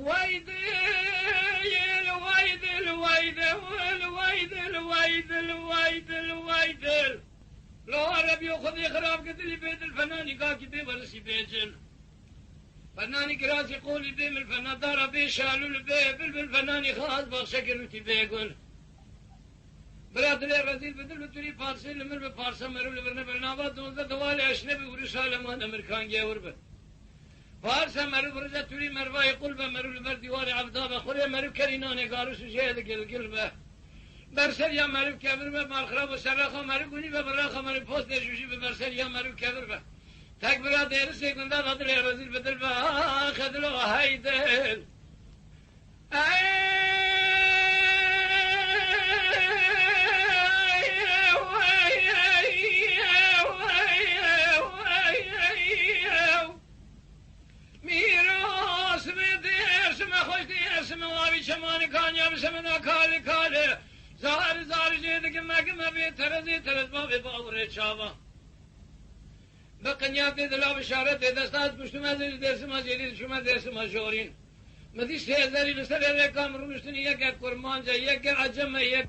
ويدل لو عرب ياخذ خراب قتل بيت الفنان قاكي بي ورسي بيجل فناني كراس يقول بي من الفنان دار بي شالوا البي بالفنان خاص بخشكر وتي بيقول براد لي رزيل بدل بتري فارسي لمر بفارسا مرو لبرنا برنابا دونزا دوالي اشنبي ورسالة وانا امريكان جاور به فارسا مرو برزا تري مرواي قلبه مرو لبر ديواري عبدابه خوري مرو كريناني قارس وشيد قلبه برسل يا مرو كبر به مالخراب و سرخا مرو قوني به براخا مرو پوست نشوشي به برسل يا مرو كبر به تك براد دير سيكوندا بدل لي رزيل بدل به خدلو هيدل شمان کامیاب شمنا کاله کاله زار جیده که مگه بی ترز بابی باوره چاوا بقنیات دلا بشارت دستات پشتم از درسم از یلی شما درسم از جورین مدی سیزاری لسر رکام روشتنی یک کرمان جا یک عجم یک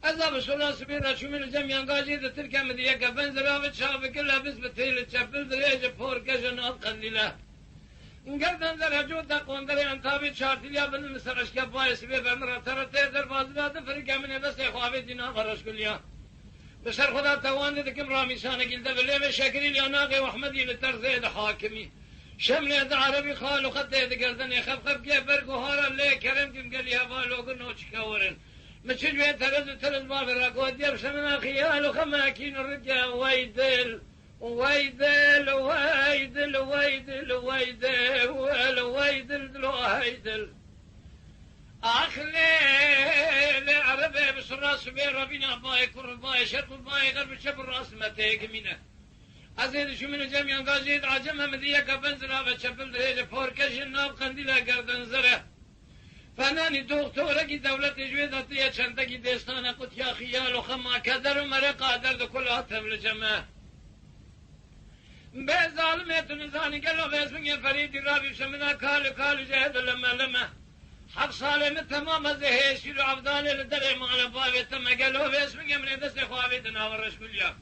عذاب سولا سبیر شومن جمعیان گاجی ترکه مدی یک بنزرا و چاو کلا بس بتیل چپل دریج پور کجنات قلیله گردن در حجود قندر انتابی چارتیلیا بن مسرش که باعث به بمر ترته در بازداد فرقمن دست خوابه دینا خرش کلیا بشر خدا توان دکم رامیشان گلده بله به شکری لیاناقی و احمدی لترزه ده حاکمی شمل ده عربی خالو خط ده گردن خب که برگوهارا لی کرم کم گلیا بالوگو نوچ کورن مچجوه ترز باب راکو دیب شمنا خیالو خماکین رجا ویدل ويدل ويدل ويدل ويدل ويدل ويدل أخلي عربي بسراس بين ربنا باي كر باي شرق باي غرب شبر راس متيك منه أزيد شو من جميع قاجيد عجمها مدية كبنزرها بشبل دريجة فوركش الناب قنديلة قردن زره فناني دكتورة کی دولت جويدة تيه چنده کی دستانه قد يا خيال وخما كدر ومرق قادر دو كلها تبل جمعه به ظالمت نزانی که لو اسمه فرید رابی شمنا کال جهد لما حق سالم تمام از هشیر عبدال لدر مال باب تم قالو اسمه من دست خوابت ناورش کلیا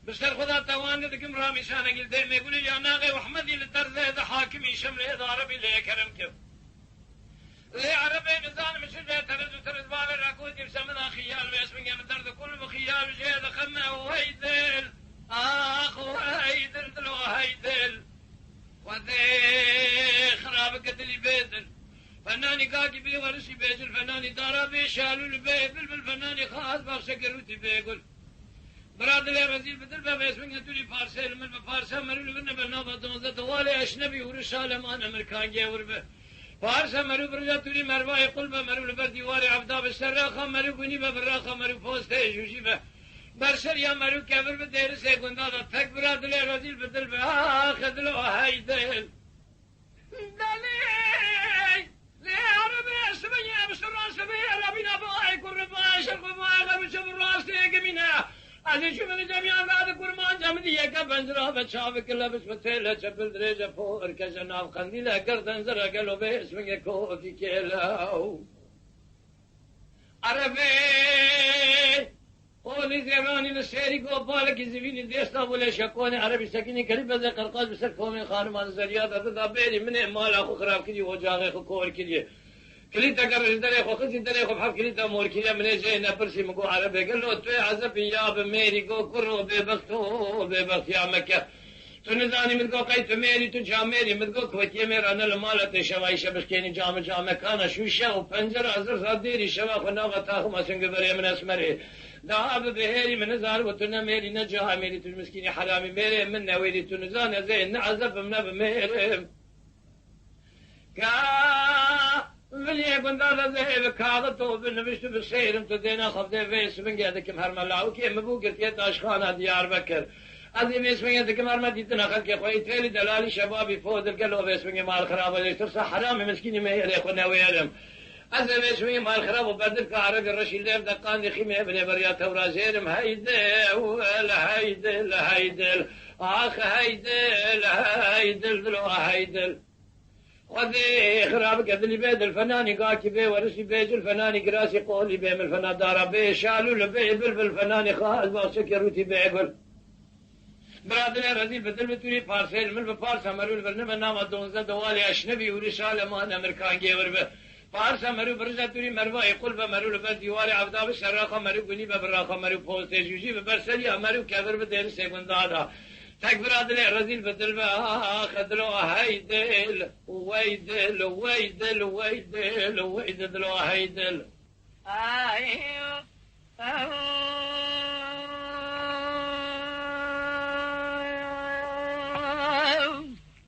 بشر خدا توان دکم رامیشان گلده میگولی یا ناقی احمدی لترزه ده حاکمی شمل اداره بی لی کرم کب لی عربی نزان مشجع ترز باب راکود شمنا خیال و اسمه من درد کل بخیال جهد خمه ویدل آخ وهيدل دل وهيدل وذي خراب قتلي بيدل فناني قاقي بي ورسي بيجل فناني دارا بي شالو البي بالفناني خاص بخشكروتي بيقول براد لي رزيل بدل بابا اسمه تولي فارسي لمن بفارسا مرو لبنا بالنوبة دونزة دوالي اشنبي ورسالة مان امريكان جاور به فارسا مرو برجا تولي مرواي قلبة مرو لبر ديواري عبداب السراخة مرو بني ببراخة مرو فوسته جوشي به برسر یا مرو کبر به دیر سیگوندا دا تک براد لی رزیل بدل به آخدل و هیدل دلی لی عربی اسمی بسراس بی ربینا باعی کر باعی شرق باعی غرب شب راست یکمینه ازی شو من جمعیان راد کرمان جمعی یکا بنجرا بچاو کلا بسمتیل چپل دریجا پور کجناف خندیل گردن زرا گلو به اسمی کوفی کلاو عربی قولي زيراني للشيري قوبالك يزفيني ديستا ولا شكوني عربي سكيني كريب بزي قرقاز بسر كومي خانمان زريادة دا بيري مني مال اخو خراب كدي وجاغي خو كور كدي كليتا قرش داري خو خزي داري خو بحب كليتا مور كدي مني جاي نبرسي مقو عربي قال له توي عزب يا بميري قو كرو ببخت يا مكة تنزاني مدقو قيت ميري تجا ميري مدقو كوتي مير انا لمالة شواي شبشكيني جامع كان شوشا وبنجر عزر صديري شوا خناغة تاخم اسنقبري من اسمري دعاب بهيري من نزار وتنا ميري نجاها ميري تمسكيني حرامي ميري من نويري تنزان زين نعزب من بميري كا بلي قندار زهيب كاغتو بنبشت بالسيرم تدينا خفدي فيس من قيادكم هرملاو كي مبوكت يد اشخانا ديار بكر ازي بيس من قيادكم هرمديتنا خلق اخوي تيلي دلالي شبابي فود القلو بيس من مال خرابة ليش حرامي مسكيني ميري اخو نويرم أزل بيسوي مال خراب وبدل كعرق الرشيد ليه دقان خيمة ابن بريات ورازيرم هيدل هيدل آخ هيدل دلو هيدل وذي خراب قدلي بيد الفناني قاكي بي ورسي بيج الفناني قراسي قولي بي من الفنان دارا بي شالو لبي بالفناني خاص باسك يروتي بي قول برادر رزيل بدل بتوري فارسيل من بفارس مرول برنامج نام دونزه دوالي اشنبي ورسالة مان امريكان جيور به فارس مرو برزا توري مروا يقول بمرول بس ديواري عبدا بشراخه مرو بني ببراخه مرو بوست جوجي ببرسلي مرو كبر بدل سيكون دادا تك برادر رزيل بدل با خدلو هيدل ويدل ويدل ويدل ويدل ويدل